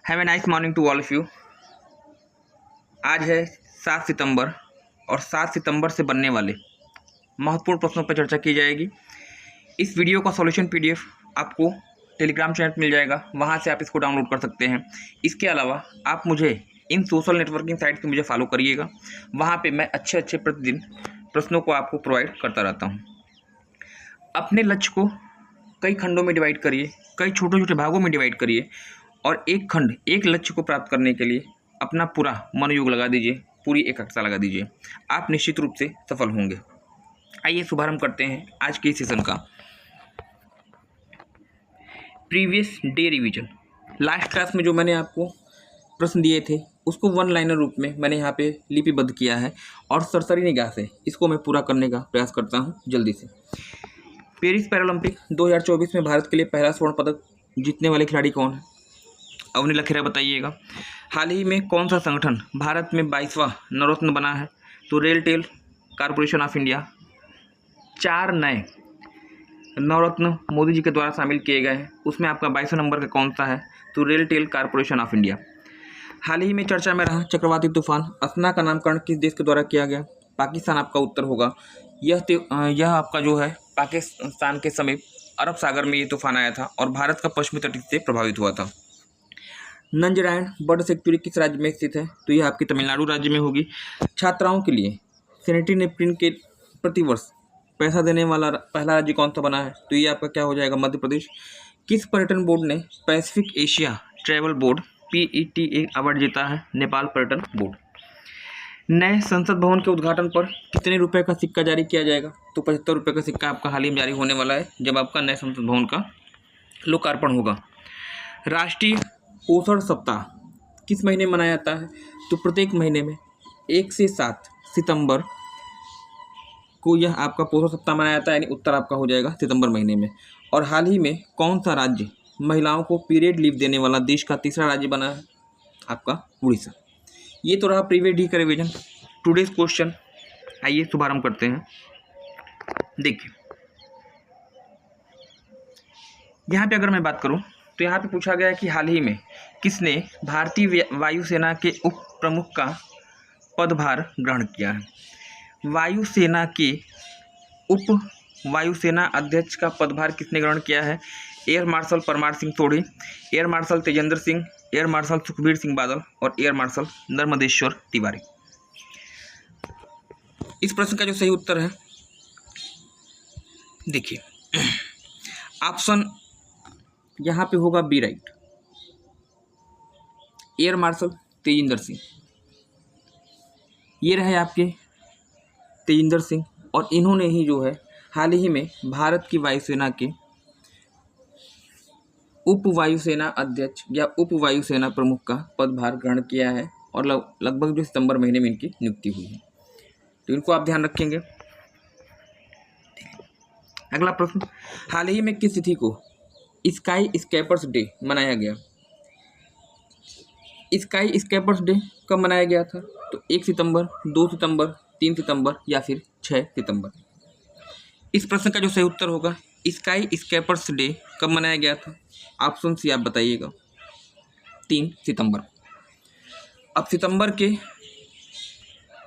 Have a nice morning to all of you. आज है 7 सितंबर और 7 सितंबर से बनने वाले महत्वपूर्ण प्रश्नों पर चर्चा की जाएगी। इस वीडियो का सॉल्यूशन पीडीएफ आपको टेलीग्राम चैनल पर मिल जाएगा, वहां से आप इसको डाउनलोड कर सकते हैं। इसके अलावा आप मुझे इन सोशल नेटवर्किंग साइट पर मुझे फॉलो करिएगा, वहाँ पर मैं अच्छे प्रतिदिन प्रश्नों को आपको प्रोवाइड करता रहता हूँ। अपने लक्ष्य को कई खंडों में डिवाइड करिए, कई छोटे छोटे भागों में डिवाइड करिए और एक लक्ष्य को प्राप्त करने के लिए अपना पूरा मनोयोग लगा दीजिए, पूरी एकाग्रता लगा दीजिए। आप निश्चित रूप से सफल होंगे। आइए शुभारंभ करते हैं आज के सेशन का। Previous day revision. Last class में जो मैंने आपको प्रश्न दिए थे उसको वन लाइनर रूप में मैंने यहाँ पे लिपिबद्ध किया है और सरसरी निगाह से इसको मैं पूरा करने का प्रयास करता हूँ जल्दी से। पेरिस पैरालंपिक 2024 में भारत के लिए पहला स्वर्ण पदक जीतने वाले खिलाड़ी कौन है? अवनी लखेरा बताइएगा। हाल ही में कौन सा संगठन भारत में 22वां नवरत्न बना है? तो रेलटेल कॉरपोरेशन ऑफ इंडिया। 4 नए नवरत्न मोदी जी के द्वारा शामिल किए गए हैं, उसमें आपका 22वां नंबर का कौन सा है? तो रेलटेल कॉरपोरेशन ऑफ इंडिया। हाल ही में चर्चा में रहा चक्रवाती तूफान असना का नामकरण किस देश के द्वारा किया गया? पाकिस्तान आपका उत्तर होगा। यह आपका जो है पाकिस्तान के समीप अरब सागर में ये तूफान आया था और भारत का पश्चिमी तट से प्रभावित हुआ था। नंजरायण बर्ड सेंचुरी किस राज्य में स्थित है? तो यह आपकी तमिलनाडु राज्य में होगी। छात्राओं के लिए सैनिटरी नैपकिन के प्रतिवर्ष पैसा देने वाला पहला राज्य कौन सा बना है? तो ये आपका क्या हो जाएगा? मध्य प्रदेश। किस पर्यटन बोर्ड ने Pacific Asia travel board PETA award जीता है? नेपाल पर्यटन बोर्ड। नए संसद भवन के उद्घाटन पर कितने रुपए का सिक्का जारी किया जाएगा? तो 75 रुपये का सिक्का आपका हाल ही में जारी होने वाला है जब आपका नए संसद भवन का लोकार्पण होगा। राष्ट्रीय पोषण सप्ताह किस महीने मनाया जाता है? तो प्रत्येक महीने में 1 से 7 सितंबर को यह आपका पोषण सप्ताह मनाया जाता है, यानी उत्तर आपका हो जाएगा सितंबर महीने में। और हाल ही में कौन सा राज्य महिलाओं को पीरियड लीव देने वाला देश का तीसरा राज्य बना है? आपका उड़ीसा। ये तो रहा प्रीवियस डे का रिवीजन। टुडेज क्वेश्चन आइए शुभारंभ करते हैं। देखिए यहाँ पे अगर मैं बात करूँ तो यहाँ पे पूछा गया है कि हाल ही में किसने भारतीय वायुसेना के उप प्रमुख का पदभार ग्रहण किया है? वायुसेना के उप वायुसेना अध्यक्ष का पदभार किसने ग्रहण किया है? Air marshal Parmar Singh Sodhi, air marshal Tejendra Singh, air marshal Sukhbir Singh Badal और एयर मार्शल नर्मदेश्वर तिवारी। इस प्रश्न का जो सही उत्तर है देखिए ऑप्शन यहाँ पे होगा B right, air marshal Tejinder Singh. ये रहे आपके तेजिंदर सिंह और इन्होंने ही जो है हाल ही में भारत की वायुसेना के उप वायुसेना अध्यक्ष या उप वायुसेना प्रमुख का पदभार ग्रहण किया है और लगभग जो सितंबर महीने में इनकी नियुक्ति हुई है, तो इनको आप ध्यान रखेंगे। अगला प्रश्न, हाल ही में किस तिथि को स्काई स्केपर्स डे मनाया गया? स्काई स्केपर्स डे कब मनाया गया था? तो 1 सितंबर, 2 सितंबर, 3 सितंबर या फिर 6 सितंबर। इस प्रश्न का जो सही उत्तर होगा स्काई स्केपर्स डे कब मनाया गया था? ऑप्शन सी आप बताइएगा, 3 सितंबर। अब सितंबर के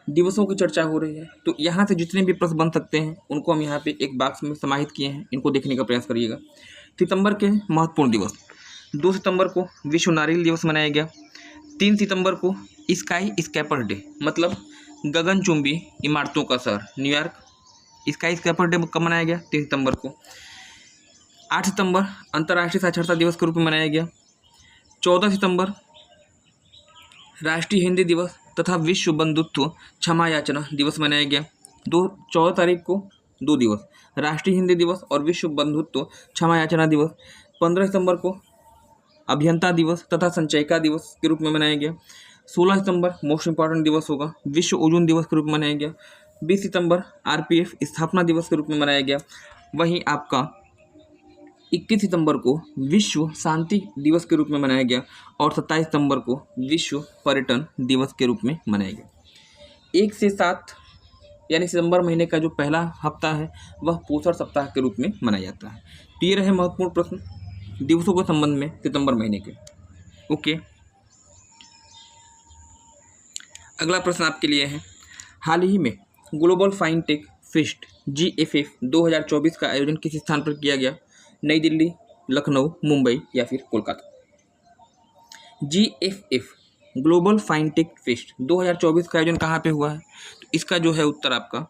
दिवसों की चर्चा हो रही है, तो यहाँ से जितने भी प्रश्न बन सकते हैं उनको हम यहाँ पे एक बॉक्स में समाहित किए हैं, इनको देखने का प्रयास करिएगा। सितंबर के महत्वपूर्ण दिवस: 2 सितंबर को विश्व नारियल दिवस मनाया गया। 3 सितंबर को स्काई स्केपर डे, मतलब गगनचुंबी इमारतों का शहर न्यूयॉर्क, स्काई स्केपर डे कब मनाया गया? 3 सितंबर को। 8 सितंबर अंतर्राष्ट्रीय साक्षरता दिवस के रूप में मनाया गया। 14 सितंबर राष्ट्रीय हिंदी दिवस तथा विश्व बंधुत्व क्षमा याचना दिवस मनाया गया। 14 तारीख को 2 दिवस, राष्ट्रीय हिंदी दिवस और विश्व बंधुत्व क्षमा याचना दिवस। 15 सितंबर को अभियंता दिवस तथा संचयिका दिवस के रूप में मनाया गया। 16 सितंबर मोस्ट इंपॉर्टेंट दिवस होगा, विश्व ओजोन दिवस के रूप में मनाया गया। 20 सितंबर RPF स्थापना दिवस के रूप में मनाया गया। वहीं आपका 21 सितंबर को विश्व शांति दिवस के रूप में मनाया गया और 27 सितंबर को विश्व पर्यटन दिवस के रूप में मनाया गया। 1 से 7 यानी सितंबर महीने का जो पहला हफ्ता है वह पोषण सप्ताह के रूप में मनाया जाता है। तो ये रहे महत्वपूर्ण प्रश्न दिवसों के संबंध में सितंबर महीने के। ओके। अगला प्रश्न आपके लिए है, हाल ही में ग्लोबल फाइनटेक फेस्ट GFF 2024 का आयोजन किस स्थान पर किया गया? नई दिल्ली, लखनऊ, मुंबई या फिर कोलकाता? GFF ग्लोबल फाइनटेक फेस्ट 2024 का आयोजन कहाँ पे हुआ है? तो इसका जो है उत्तर आपका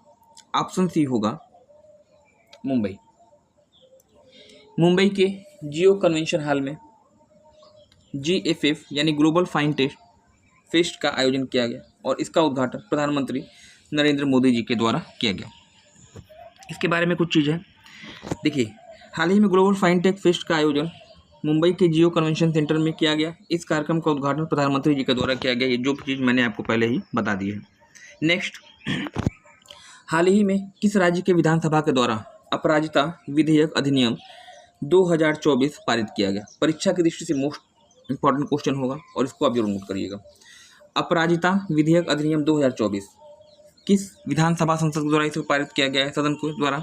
ऑप्शन सी होगा मुंबई। मुंबई के जियो कन्वेंशन हॉल में GFF यानी ग्लोबल फाइनटेक फेस्ट का आयोजन किया गया और इसका उद्घाटन प्रधानमंत्री नरेंद्र मोदी जी के द्वारा किया गया। इसके बारे में कुछ चीज़ें देखिए, हाल ही में ग्लोबल फाइनटेक फेस्ट का आयोजन मुंबई के जियो कन्वेंशन सेंटर में किया गया। इस कार्यक्रम का उद्घाटन प्रधानमंत्री जी के द्वारा किया गया। ये जो चीज़ मैंने आपको पहले ही बता दी है। नेक्स्ट, हाल ही में किस राज्य के विधानसभा के द्वारा अपराजिता विधेयक अधिनियम 2024 पारित किया गया? परीक्षा की दृष्टि से मोस्ट इंपॉर्टेंट क्वेश्चन होगा और इसको आप जरूर नोट करिएगा। अपराजिता विधेयक अधिनियम 2024 किस विधानसभा संसद के द्वारा इसे पारित किया गया है, सदन के द्वारा?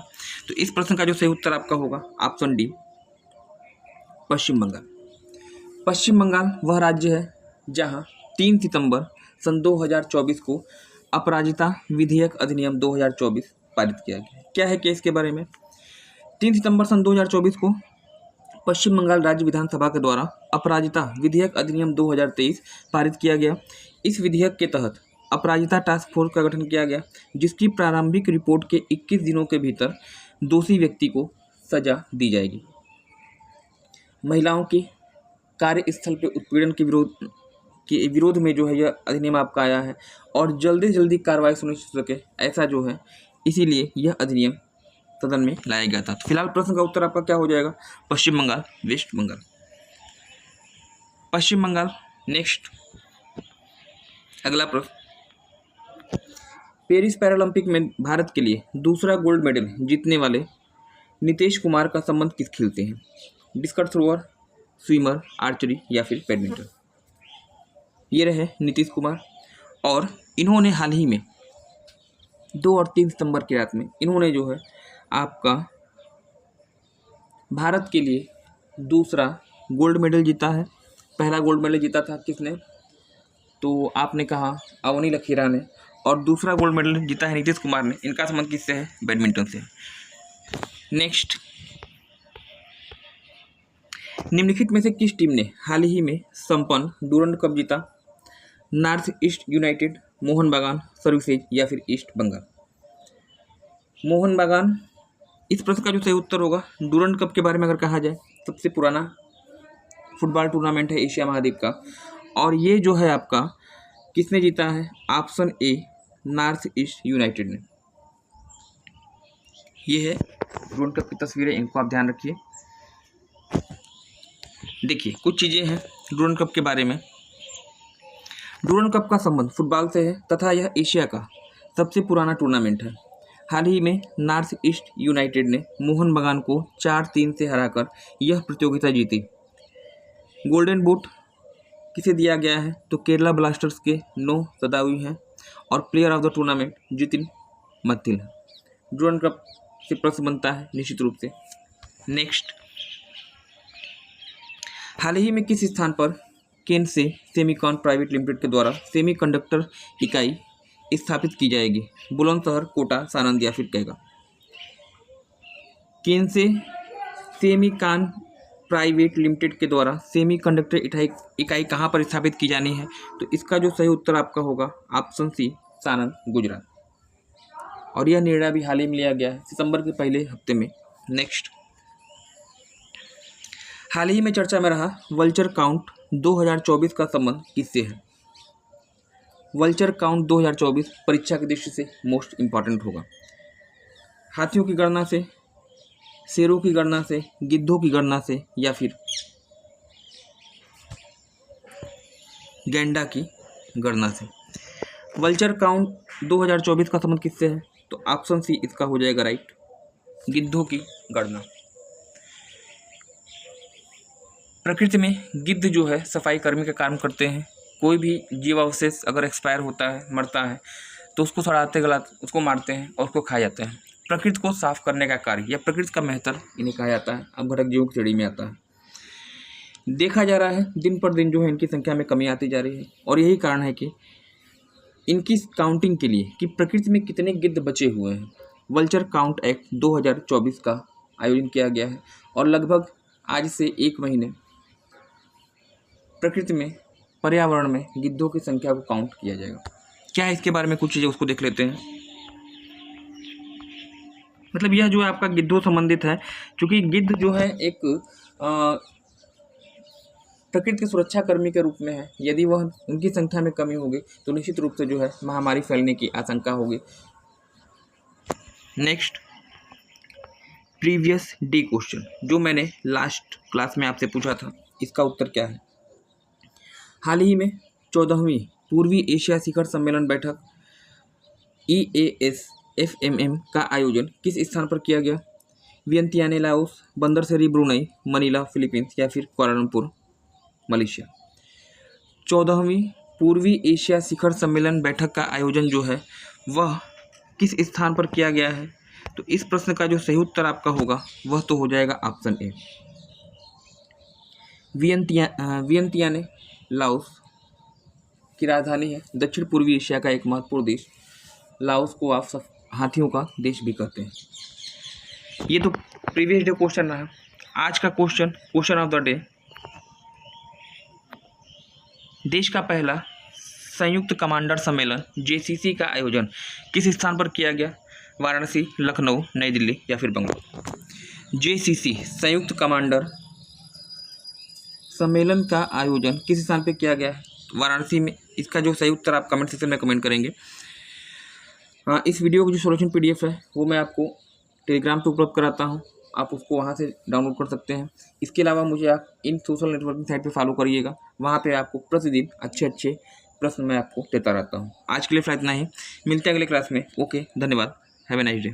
तो इस प्रश्न का जो सही उत्तर आपका होगा ऑप्शन डी, पश्चिम बंगाल। पश्चिम बंगाल वह राज्य है जहां 3 सितंबर सन 2024 को अपराजिता विधेयक अधिनियम 2024 पारित किया गया। क्या है केस के बारे में? 3 सितंबर सन 2024 को पश्चिम बंगाल राज्य विधानसभा के द्वारा अपराजिता विधेयक अधिनियम 2023 पारित किया गया। इस विधेयक के तहत अपराजिता टास्क फोर्स का गठन किया गया, जिसकी प्रारंभिक रिपोर्ट के 21 दिनों के भीतर दोषी व्यक्ति को सजा दी जाएगी। महिलाओं के कार्यस्थल पर उत्पीड़न के विरोध में जो है यह अधिनियम आपका आया है और जल्दी से जल्दी कार्रवाई सुनिश्चित हो सके, ऐसा जो है इसीलिए यह अधिनियम सदन में लाया गया था। तो फिलहाल प्रश्न का उत्तर आपका क्या हो जाएगा? पश्चिम बंगाल, वेस्ट बंगाल, पश्चिम बंगाल। नेक्स्ट, अगला प्रश्न, पेरिस पैरालंपिक में भारत के लिए दूसरा गोल्ड मेडल जीतने वाले नीतीश कुमार का संबंध किस खेल से है? डिस्कस थ्रोअर, स्विमर, आर्चरी या फिर बैडमिंटन? ये रहे नीतीश कुमार और इन्होंने हाल ही में 2 और 3 सितंबर की रात में इन्होंने जो है आपका भारत के लिए दूसरा गोल्ड मेडल जीता है। पहला गोल्ड मेडल जीता था किसने? तो आपने कहा अवनी लखीरा ने, और दूसरा गोल्ड मेडल जीता है नीतीश कुमार ने। इनका संबंध किससे है? बैडमिंटन से। नेक्स्ट, निम्नलिखित में से किस टीम ने हाल ही में संपन्न डूरंड कप जीता? नॉर्थ ईस्ट यूनाइटेड, मोहन बागान सर्विसेज या फिर ईस्ट बंगाल? मोहन बागान। इस प्रश्न का जो सही उत्तर होगा, डूरंड कप के बारे में अगर कहा जाए, सबसे पुराना फुटबॉल टूर्नामेंट है एशिया महाद्वीप का, और ये जो है आपका किसने जीता है? Option A, north east United ने। ये है डूरंड कप की तस्वीरें, इनको आप ध्यान रखिए। देखिए कुछ चीज़ें हैं डूरंड कप के बारे में। डूरंड कप का संबंध फुटबॉल से है तथा यह एशिया का सबसे पुराना टूर्नामेंट है। हाल ही में नॉर्थ ईस्ट यूनाइटेड ने मोहन बागान को 4-3 से हराकर यह प्रतियोगिता जीती। गोल्डन बूट किसे दिया गया है? तो केरला ब्लास्टर्स के 9 सदावी हैं और player of the tournament Jithin Mathil है। डूरंड कप से प्रश्न बनता है निश्चित रूप से। नेक्स्ट, हाल ही में किस स्थान पर केनसे सेमीकॉन प्राइवेट लिमिटेड के द्वारा सेमीकंडक्टर इकाई स्थापित की जाएगी? बुलंदशहर, कोटा, सानंद या फिर कैगा? केनसे सेमीकॉन प्राइवेट लिमिटेड के द्वारा सेमीकंडक्टर इकाई कहाँ पर स्थापित की जानी है? तो इसका जो सही उत्तर आपका होगा ऑप्शन सी, सानंद, गुजरात। और यह निर्णय भी हाल ही में लिया गया है सितंबर के पहले हफ्ते में। नेक्स्ट, हाल ही में चर्चा में रहा वल्चर काउंट 2024 का संबंध किससे है? वल्चर काउंट 2024 परीक्षा की दृष्टि से मोस्ट इंपॉर्टेंट होगा। हाथियों की गणना से, शेरों की गणना से, गिद्धों की गणना से या फिर गैंडा की गणना से? वल्चर काउंट 2024 का संबंध किससे है? तो ऑप्शन सी इसका हो जाएगा राइट, गिद्धों की गणना। प्रकृति में गिद्ध जो है सफाई कर्मी का काम करते हैं। कोई भी जीवावशेष अगर एक्सपायर होता है, मरता है, तो उसको सड़ाते गलाते उसको मारते हैं और उसको खाया जाता है। प्रकृति को साफ करने का कार्य या प्रकृति का मेहतर इन्हें कहा जाता है। अब घटक जीवों की श्रेणी में आता है। देखा जा रहा है दिन पर दिन जो है इनकी संख्या में कमी आती जा रही है और यही कारण है कि इनकी काउंटिंग के लिए कि प्रकृति में कितने गिद्ध बचे हुए हैं, वल्चर काउंट एक्ट 2024 का आयोजन किया गया है और लगभग आज से 1 महीने प्रकृति में, पर्यावरण में गिद्धों की संख्या को काउंट किया जाएगा। क्या है इसके बारे में कुछ चीज़ें, उसको देख लेते हैं। मतलब यह जो है आपका गिद्धों संबंधित है, क्योंकि गिद्ध जो है एक प्रकृति के सुरक्षा कर्मी के रूप में है। यदि वह उनकी संख्या में कमी होगी तो निश्चित रूप से जो है महामारी फैलने की आशंका होगी। नेक्स्ट, प्रीवियस डे क्वेश्चन जो मैंने लास्ट क्लास में आपसे पूछा था, इसका उत्तर क्या है। हाल ही में 14वीं पूर्वी एशिया शिखर सम्मेलन बैठक EASFMM का आयोजन किस स्थान पर किया गया। Vientiane Laos, Bandar Seri Brunei, Manila Philippines या फिर कुआलालंपुर मलेशिया। 14वीं पूर्वी एशिया शिखर सम्मेलन बैठक का आयोजन जो है वह किस स्थान पर किया गया है। तो इस प्रश्न का जो सही उत्तर आपका होगा वह तो हो जाएगा ऑप्शन ए, वियंतियाने लाओस की राजधानी है। दक्षिण पूर्वी एशिया का एक महत्वपूर्ण देश। लाओस को आप सब हाथियों का देश भी कहते हैं। ये तो प्रीवियस डे क्वेश्चन रहा। आज का क्वेश्चन ऑफ द डे, देश का पहला संयुक्त कमांडर सम्मेलन JCC का आयोजन किस स्थान पर किया गया। वाराणसी, लखनऊ, नई दिल्ली या फिर बंगलुरु। JCC संयुक्त कमांडर सम्मेलन का आयोजन किस स्थान पर किया गया है, वाराणसी में। इसका जो सही उत्तर आप कमेंट सेक्शन में कमेंट करेंगे। इस वीडियो की जो सॉल्यूशन PDF है वो मैं आपको टेलीग्राम पे उपलब्ध कराता हूँ, आप उसको वहाँ से डाउनलोड कर सकते हैं। इसके अलावा मुझे आप इन सोशल नेटवर्किंग साइट पे फॉलो करिएगा, वहाँ पे आपको प्रतिदिन अच्छे प्रश्न मैं आपको देता रहता हूँ। आज के लिए इतना ही, मिलते हैं अगले क्लास में। ओके, धन्यवाद, हैव ए नाइस डे।